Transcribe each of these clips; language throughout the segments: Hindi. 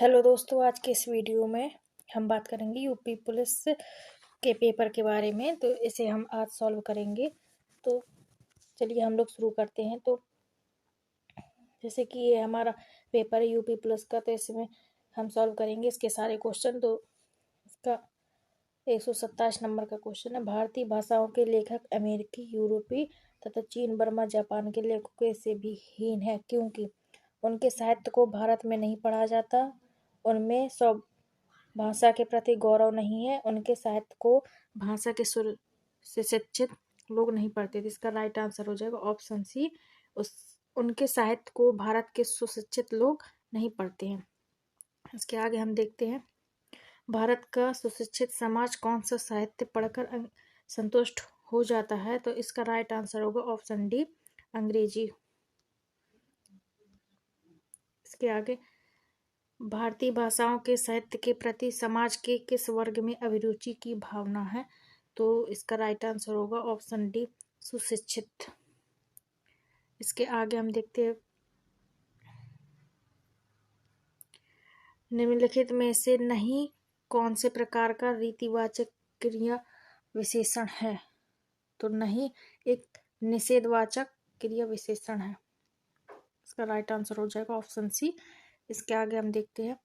हेलो दोस्तों, आज के इस वीडियो में हम बात करेंगे यूपी पुलिस के पेपर के बारे में। तो इसे हम आज सॉल्व करेंगे। तो चलिए हम लोग शुरू करते हैं। तो जैसे कि ये हमारा पेपर है यूपी पुलिस का, तो इसमें हम सॉल्व करेंगे इसके सारे क्वेश्चन। तो इसका 127 नंबर का क्वेश्चन है। भारतीय भाषाओं के लेखक अमेरिकी, यूरोपीय तथा चीन, बर्मा, जापान के लेखकों से भी हीन है, क्योंकि उनके साहित्य को भारत में नहीं पढ़ा जाता। उनमें भाषा के प्रति गौरव नहीं है। उनके साहित्य को भाषा के सुर से शिक्षित लोग नहीं पढ़ते थे। इसका राइट आंसर हो जाएगा ऑप्शन सी। उनके साहित्य को भारत के सुशिक्षित लोग नहीं पढ़ते हैं। इसके आगे हम देखते हैं, भारत का सुशिक्षित समाज कौन सा साहित्य पढ़कर संतुष्ट हो जाता है। तो इसका राइट आंसर होगा ऑप्शन डी, अंग्रेजी। इसके आगे, भारतीय भाषाओं के साहित्य के प्रति समाज के किस वर्ग में अभिरुचि की भावना है। तो इसका राइट आंसर होगा ऑप्शन डी, सुशिक्षित। इसके आगे हम देखते हैं, निम्नलिखित में से नहीं कौन से प्रकार का रीतिवाचक क्रिया विशेषण है। तो नहीं एक निषेधवाचक क्रिया विशेषण है। इसका राइट आंसर हो जाएगा ऑप्शन सी। इसके आगे हम देखते हैं,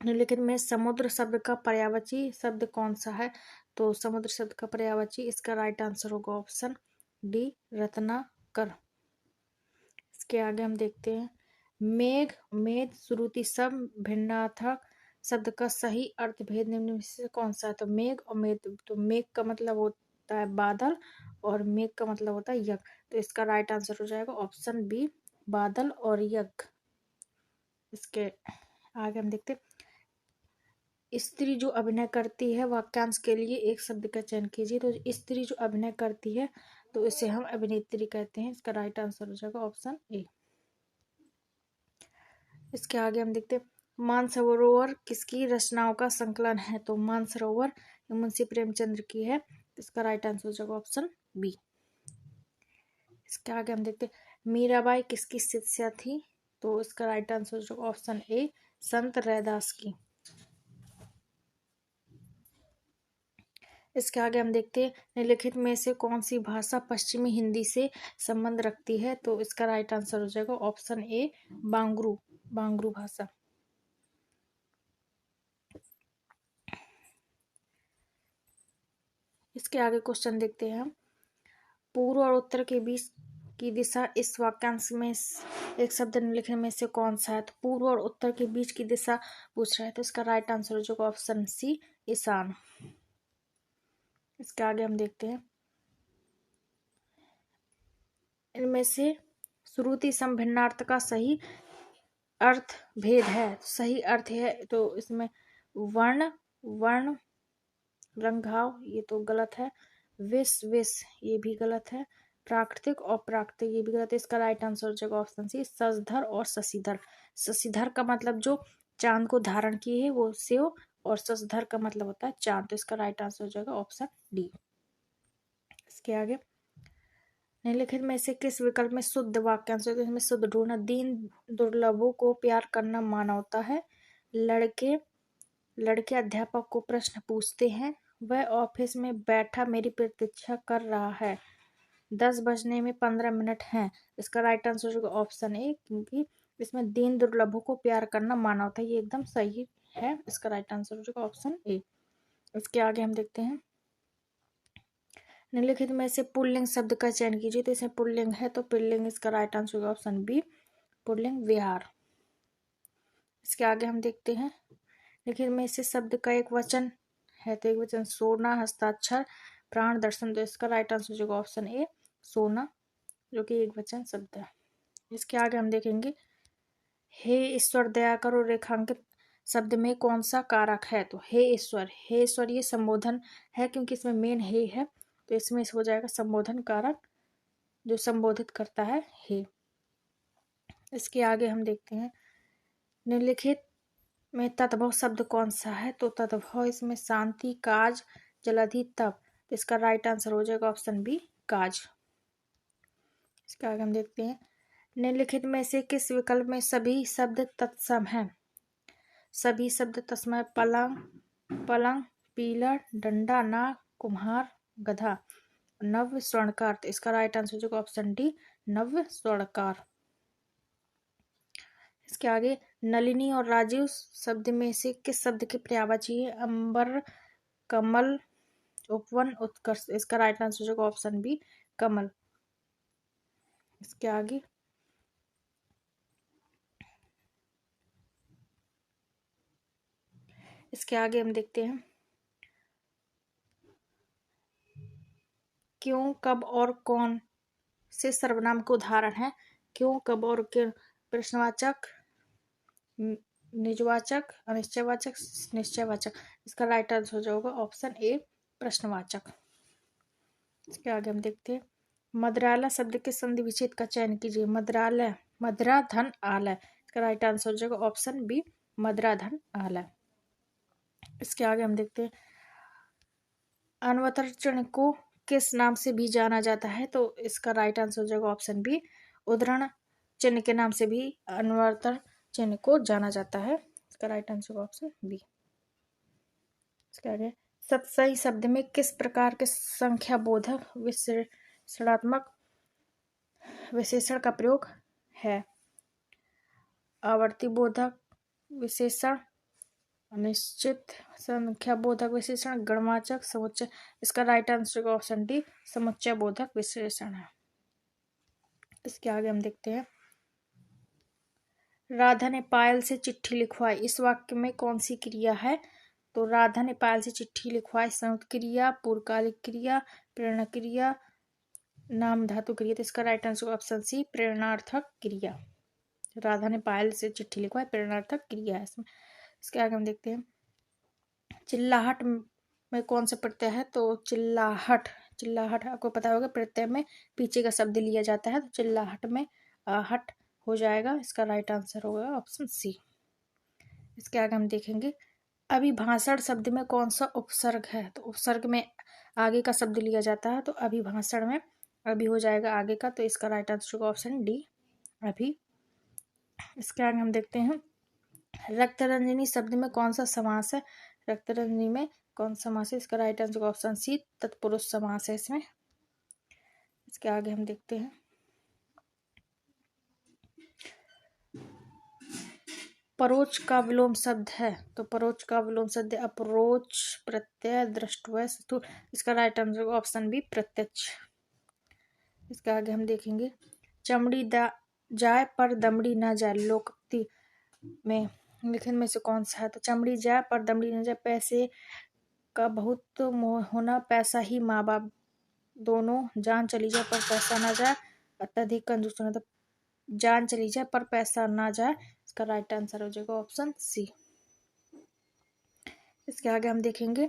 निम्नलिखित में समुद्र शब्द का पर्यायवाची शब्द कौन सा है। तो समुद्र शब्द का पर्यायवाची, इसका राइट आंसर होगा ऑप्शन डी, रत्नाकर। इसके आगे हम देखते हैं, मेघ, मेद, श्रुति सब भिन्नार्थक शब्द का सही अर्थ भेद निम्न में से कौन सा है। तो मेघ और मेद, तो मेघ का मतलब होता है बादल और मेघ का मतलब होता है यज्ञ। तो इसका राइट आंसर हो जाएगा ऑप्शन बी, बादल और यज्ञ। इसके आगे हम देखते हैं, स्त्री जो अभिनय करती है, वाक्यांश के लिए एक शब्द का चयन कीजिए। तो स्त्री जो अभिनय करती है, तो इसे हम अभिनेत्री कहते हैं। इसका राइट आंसर हो जाएगा ऑप्शन ए। इसके आगे हम देखते हैं, मानसरोवर किसकी रचनाओं का संकलन है। तो मानसरोवर मुंशी प्रेमचंद्र की है। इसका राइट आंसर हो जाएगा ऑप्शन बी। इसके आगे हम देखते हैं, मीराबाई किसकी शिष्या थी। तो इसका राइट आंसर हो जाएगा ऑप्शन ए, संत रैदास की। इसके आगे हम देखते हैं, निम्नलिखित में से कौन सी भाषा पश्चिमी हिंदी से संबंध रखती है। तो इसका राइट आंसर हो जाएगा ऑप्शन ए, बांगरू, बांगरू भाषा। इसके आगे क्वेश्चन देखते हैं हम, पूर्व और उत्तर के बीच की दिशा इस वाक्यांश में एक शब्द निम्नलिखित में से कौन सा है। तो पूर्व और उत्तर के बीच की दिशा पूछ रहा है। तो इसका राइट आंसर हो जाएगा ऑप्शन सी, ईशान। इसके आगे हम देखते हैं, इनमें से श्रुति सम भिन्नार्थ का सही अर्थ भेद है। सही अर्थ है तो इसमें वर्ण, वर्ण, रंगभाव, ये तो गलत है। विष, विष, ये भी गलत है। प्राकृतिक और प्राकृतिक, ये भी गलत है। इसका राइट आंसर हो जाएगा ऑप्शन सी, शशधर और शशिधर। शशिधर का मतलब जो चांद को धारण किए है वो शिव, और शशधर का मतलब होता है चांद। तो इसका राइट आंसर हो जाएगा ऑप्शन डी। इसके आगे, निम्नलिखित में से किस विकल्प में शुद्ध वाक्यांश है। तो इसमें शुद्ध ढूंढना, दीन दुर्लभों को प्यार करना मानवता है। लड़के लड़के अध्यापक को प्रश्न पूछते हैं, वह ऑफिस में बैठा मेरी प्रतीक्षा कर रहा है, 10 बजने में 15 मिनट हैं। इसका राइट आंसर होगा ऑप्शन ए, क्योंकि इसमें दीन दुर्लभों को प्यार करना मानवता, ये एकदम सही है। इसका राइट आंसर होगा ऑप्शन ए। इसके आगे हम देखते हैं, निम्नलिखित में से पुल्लिंग शब्द का चयन कीजिए। तो इसमें पुल्लिंग है तो पुल्लिंग, इसका राइट आंसर होगा ऑप्शन बी, पुल्लिंग विहार। इसके आगे हम देखते हैं, निम्नलिखित में से शब्द का एक वचन है। तो एक वचन सोना, हस्ताक्षर, प्राण दर्शन। तो इसका राइट आंसर होगा ऑप्शन ए, सोना, जो कि एक वचन शब्द है। इसके आगे हम देखेंगे, हे ईश्वर दया करो रेखांकित शब्द में कौन सा कारक है। तो हे ईश्वर, हे ईश्वर ये संबोधन है, क्योंकि इसमें मेन हे है, तो इसमें हो जाएगा संबोधन कारक, जो संबोधित करता है हे। इसके आगे हम देखते हैं, निम्नलिखित में तद्भव शब्द कौन सा है। तो तद्भव, इसमें शांति, काज, जलधि, तप। तो इसका राइट आंसर हो जाएगा ऑप्शन बी, काज। इसके आगे हम देखते हैं, निम्नलिखित में से किस विकल्प में सभी शब्द तत्सम हैं। सभी शब्द तस्मै, पलंग, पलंग, पीलर, डंडा, नाग, कुम्हार, गधा। नव्य स्वर्णकार, तो इसका राइट आंसर हो जाएगा ऑप्शन डी, नव्य स्वर्णकार। इसके आगे नलिनी और राजीव शब्द में से किस शब्द के पर्यायवाची है? अंबर, कमल, उपवन, उत्कर्ष। इसका राइट आंसर हो जाएगा ऑप्शन बी, कमल। इसके आगे हम देखते हैं क्यों, कब और कौन से सर्वनाम के उदाहरण है? क्यों, कब और क्यों प्रश्नवाचक, निजवाचक, अनिश्चयवाचक, निश्चयवाचक। इसका राइट आंसर हो जाएगा ऑप्शन ए, प्रश्नवाचक। इसके आगे हम देखते हैं मद्रालय शब्द के संधि विच्छेद का चयन कीजिए। मद्रालय, मद्रा धन आलय। इसका राइट आंसर हो जाएगा ऑप्शन बी, मद्रा धन आलय। इसके आगे हम देखते हैं अन्वतर चिन्ह को किस नाम से भी जाना जाता है? तो इसका राइट आंसर हो जाएगा ऑप्शन बी, उद्धरण चिन्ह के नाम से भी अन्वतर चिन्ह को जाना जाता है। इसका राइट आंसर होगा ऑप्शन बी। इसके आगे सतसई शब्द में किस प्रकार के संख्या बोधक विशेषणात्मक विशेषण का प्रयोग है? आवर्ती बोधक विशेषण, अनिश्चित संख्या बोधक विशेषण, गणवाचक, समुच्चय। इसका राइट आंसर होगा ऑप्शन डी, समुच्चय बोधक विशेषण है। इसके आगे हम देखते हैं राधा ने पायल से चिट्ठी लिखवाई। इस वाक्य में कौन सी क्रिया है? तो राधा ने पायल से चिट्ठी लिखवाई संयुक्त क्रिया, पूर्वकालिक क्रिया, प्रेरणा क्रिया, नाम धातु क्रिया। तो इसका राइट आंसर ऑप्शन सी, प्रेरणार्थक क्रिया। राधा ने पायल से चिट्ठी लिखवाई प्रेरणार्थक क्रिया है इसमें। इसके आगे हम देखते हैं चिल्लाहट में कौन सा प्रत्यय है? तो चिल्लाहट, चिल्लाहट आपको पता होगा प्रत्यय में पीछे का शब्द लिया जाता है, तो चिल्लाहट में आहट हो जाएगा। इसका राइट आंसर होगा ऑप्शन सी। इसके आगे हम देखेंगे अभिभाषण शब्द में कौन सा उपसर्ग है? तो उपसर्ग में आगे का शब्द लिया जाता है, तो अभिभाषण में अभी हो जाएगा आगे का, तो इसका राइट आंसर होगा ऑप्शन डी, अभी। इसके आगे हम देखते हैं रक्तरंजनी शब्द में कौन सा समास है? रक्तरंजनी में कौन सा समास है? इसका राइट आंसर ऑप्शन सी, तत्पुरुष समास है इसमें। इसके आगे हम देखते हैं परोच का विलोम शब्द है। तो परोच का विलोम शब्द अप्रोच, प्रत्यय, दृष्टव्य, स्थूल। इसका राइट आंसर ऑप्शन बी, प्रत्यक्ष। इसके आगे हम देखेंगे चमड़ी जाए पर दमड़ी ना जाए लोकोक्ति में निम्न में से कौन सा है? तो चमड़ी जाए पर दमड़ी ना जाए, पैसे का बहुत मोह होना, पैसा ही माँ बाप दोनों, जान चली जाए पर पैसा ना जाए, अत्यधिक कंजूस होना। तो जान चली जाए पर पैसा ना जाए, इसका राइट आंसर हो जाएगा ऑप्शन सी। इसके आगे हम देखेंगे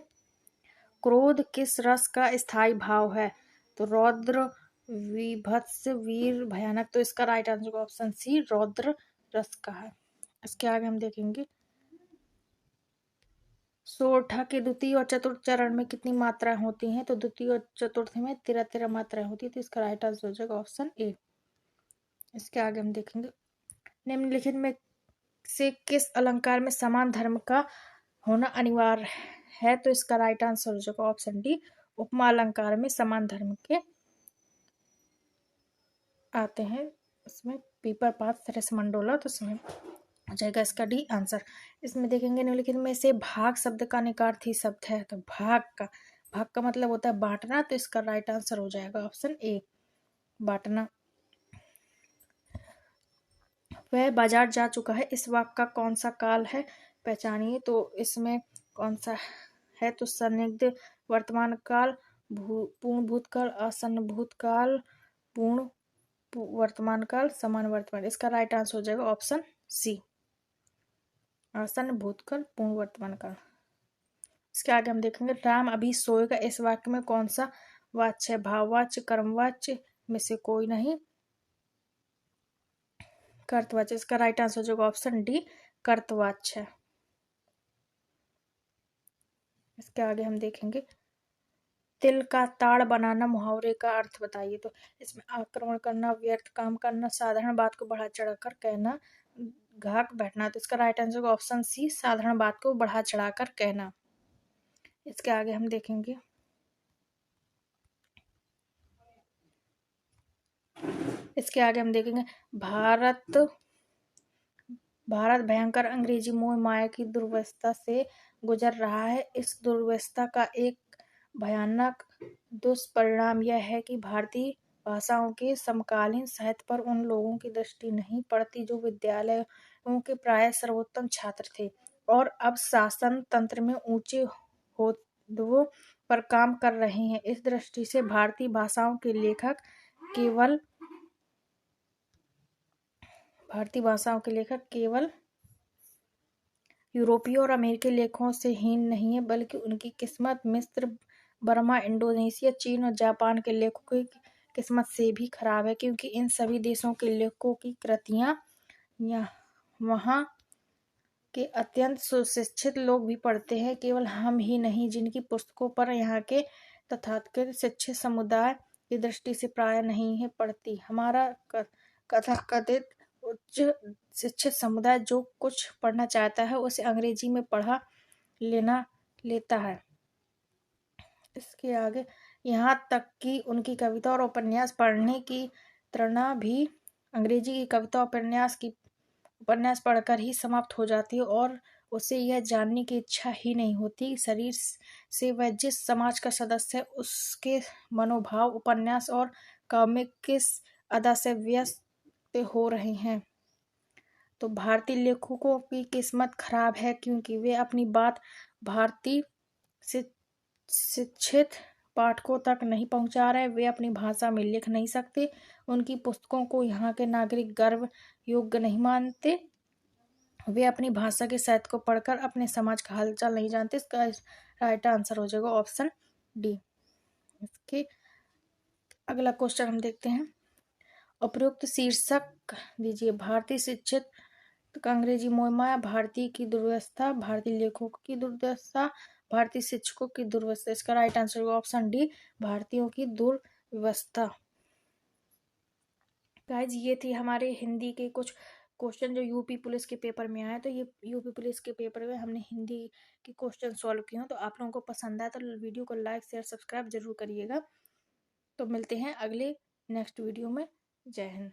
क्रोध किस रस का स्थायी भाव है? तो रौद्र, विभत्स, वीर, भयानक। तो इसका राइट आंसर होगा ऑप्शन सी, रौद्र रस का है। इसके आगे हम देखेंगे सोरठा के द्वितीय और चतुर्थ चरण में कितनी मात्राएं होती हैं? तो द्वितीय और चतुर्थ में 13 मात्राएं होती है, तो इसका राइट आंसर हो जाएगा ऑप्शन ए। इसके आगे हम देखेंगे निम्नलिखित में से किस अलंकार में समान धर्म का होना अनिवार्य है? तो इसका राइट आंसर हो जाएगा ऑप्शन डी, उपमा अलंकार में समान धर्म के आते हैं। इसमें पीपर पात सरस मंडोला, तो इसमें हो जाएगा इसका डी आंसर। इसमें देखेंगे निम्नलिखित में से भाग शब्द का निकार्थी शब्द है। तो भाग का मतलब होता है बांटना, तो इसका राइट आंसर हो जाएगा ऑप्शन ए, बांटना। वह बाजार जा चुका है इस वाक्य का कौन सा काल है? पहचानिए। तो इसमें कौन सा है? तो संदिग्ध वर्तमान काल, पूर्ण भूतकाल, आसन्न भूतकाल, पूर्ण वर्तमान काल, समान वर्तमान। इसका राइट आंसर हो जाएगा ऑप्शन सी, आसन्न भूतकाल, पूर्ण वर्तमान काल। इसके आगे हम देखेंगे राम अभी सोएगा इस वाक्य में कौन सा वाच्य है? भाववाच्य, कर्मवाच्य में से कोई नहीं, कर्तवाच्य। इसका राइट आंसर हो जाएगा ऑप्शन डी, कर्तवाच्य। इसके आगे हम देखेंगे तिल का ताड़ बनाना मुहावरे का अर्थ बताइए। तो इसमें आक्रमण करना, व्यर्थ काम करना, साधारण बात को बढ़ा चढ़ाकर कहना, घाक बैठना। तो इसका राइट आंसर होगा ऑप्शन सी, साधारण बात को बढ़ा चढ़ाकर कहना। इसके आगे हम देखेंगे भारत भयंकर अंग्रेजी मोह माया की दुर्वस्था से गुजर रहा है। इस दुर्वस्था का एक भयानक दुष्परिणाम यह है कि भारतीय भाषाओं के समकालीन साहित्य पर उन लोगों की दृष्टि नहीं पड़ती जो विद्यालयों के प्राय सर्वोत्तम छात्र थे और अब शासन तंत्र में ऊंचे ओहदों पर काम कर रहे हैं। इस दृष्टि से भारतीय भाषाओं के लेखक केवल यूरोपीय और अमेरिकी लेखकों से हीन नहीं है, बल्कि उनकी किस्मत मिस्र, बर्मा, इंडोनेशिया, चीन और जापान के लेखकों की किस्मत से भी खराब है, क्योंकि इन सभी देशों के लेखकों की कृतियां वहाँ के अत्यंत सुशिक्षित लोग भी पढ़ते हैं। केवल हम ही नहीं, जिनकी पुस्तकों पर यहाँ के तथाकथित शिक्षित समुदाय की दृष्टि से प्राय नहीं है पढ़ती। हमारा तथाकथित उच्च शिक्षित समुदाय जो कुछ पढ़ना चाहता है उसे अंग्रेजी में पढ़ा लेता है। इसके आगे यहाँ तक कि उनकी कविता और उपन्यास पढ़ने की तृष्णा भी अंग्रेजी की कविता उपन्यास पढ़कर ही समाप्त हो जाती है और उसे यह जानने की इच्छा ही नहीं होती शरीर से वह जिस समाज का सदस्य है उसके मनोभाव उपन्यास और कॉमिक किस अदा से व्यस्त हो रहे हैं। तो भारतीय लेखकों की किस्मत खराब है, क्योंकि वे अपनी बात भारतीय शिक्षित पाठकों तक नहीं पहुंचा रहे। वे अपनी भाषा में लिख नहीं सकते, उनकी पुस्तकों को यहाँ के नागरिक गर्व योग्य नहीं मानते, वे अपनी भाषा के साहित्य को पढ़कर अपने समाज का हालचाल नहीं जानते। इसका राइट आंसर हो जाएगा ऑप्शन डी। इसके अगला क्वेश्चन हम देखते हैं। उपयुक्त शीर्षक दीजिए। भारतीय शिक्षित का अंग्रेजी मोह माया, भारतीय की दुर्व्यवस्था, भारतीय लेखकों की दुर्दशा, भारतीय शिक्षकों की दुर्व्यवस्था। इसका राइट आंसर होगा ऑप्शन डी, भारतीयों की दुर्व्यवस्था। गाइज ये थी हमारे हिंदी के कुछ क्वेश्चन जो यूपी पुलिस के पेपर में आए। तो ये यूपी पुलिस के पेपर में हमने हिंदी के क्वेश्चन सॉल्व किए हैं। तो आप लोगों को पसंद आया तो वीडियो को लाइक शेयर सब्सक्राइब जरूर करिएगा। तो मिलते हैं अगले नेक्स्ट वीडियो में। जय हिंद।